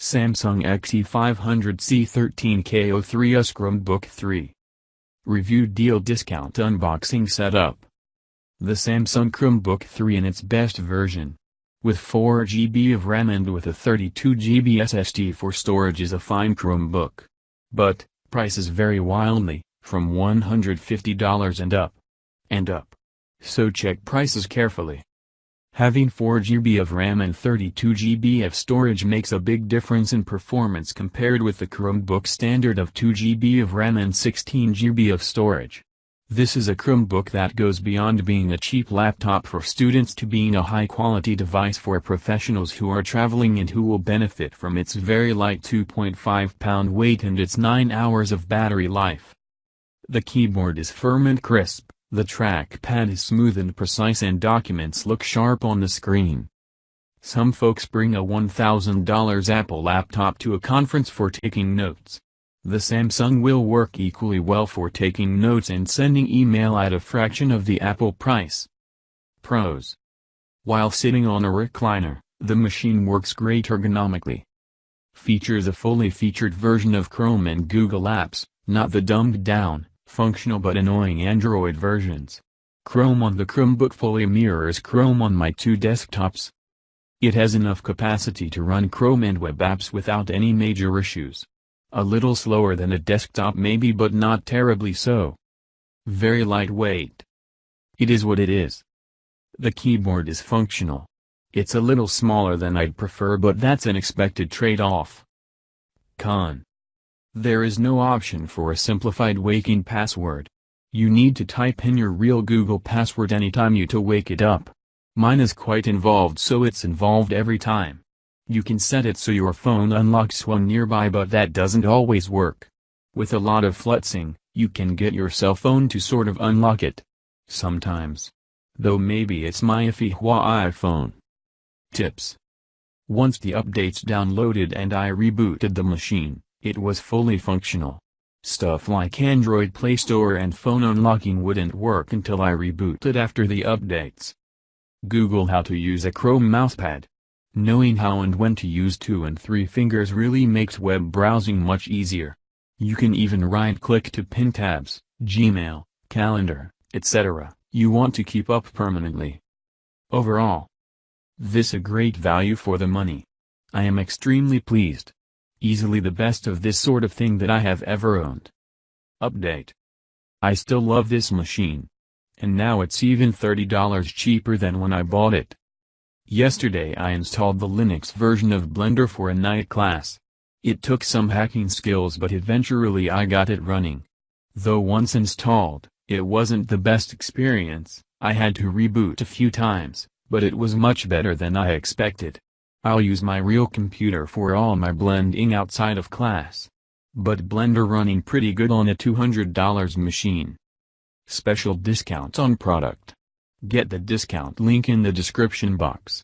Samsung XE500C13-K03US Chromebook 3. Review Deal Discount Unboxing Setup. The Samsung Chromebook 3 in its best version. With 4 GB of RAM and with a 32 GB SSD for storage is a fine Chromebook. But, prices vary wildly, from $150 and up. So check prices carefully. Having 4 GB of RAM and 32 GB of storage makes a big difference in performance compared with the Chromebook standard of 2 GB of RAM and 16 GB of storage. This is a Chromebook that goes beyond being a cheap laptop for students to being a high-quality device for professionals who are traveling and who will benefit from its very light 2.5-pound weight and its 9 hours of battery life. The keyboard is firm and crisp. The trackpad is smooth and precise and documents look sharp on the screen. Some folks bring a $1,000 Apple laptop to a conference for taking notes. The Samsung will work equally well for taking notes and sending email at a fraction of the Apple price. Pros. While sitting on a recliner, the machine works great ergonomically. Features a fully featured version of Chrome and Google Apps, not the dumbed-down, functional but annoying Android versions. Chrome on the Chromebook fully mirrors Chrome on my two desktops. It has enough capacity to run Chrome and web apps without any major issues. A little slower than a desktop maybe, but not terribly so. Very lightweight. It is what it is. The keyboard is functional. It's a little smaller than I'd prefer, but that's an expected trade-off. Con. There is no option for a simplified wake-in password. You need to type in your real Google password anytime you to wake it up. Mine is quite involved, so it's involved every time. You can set it so your phone unlocks when nearby, but that doesn't always work. With a lot of futzing, you can get your cell phone to sort of unlock it. Sometimes. Though maybe it's my iffy iPhone. Tips. Once the updates downloaded and I rebooted the machine, it was fully functional. Stuff like Android Play Store and phone unlocking wouldn't work until I rebooted after the updates. Google how to use a Chrome mousepad. Knowing how and when to use 2 and 3 fingers really makes web browsing much easier. You can even right-click to pin tabs, Gmail, calendar, etc. you want to keep up permanently. Overall, this a great value for the money. I am extremely pleased. Easily the best of this sort of thing that I have ever owned. Update. I still love this machine. And now it's even $30 cheaper than when I bought it. Yesterday I installed the Linux version of Blender for a night class. It took some hacking skills, but eventually I got it running. Though once installed, it wasn't the best experience. I had to reboot a few times, but it was much better than I expected. I'll use my real computer for all my blending outside of class. But Blender running pretty good on a $200 machine. Special discount on product. Get the discount link in the description box.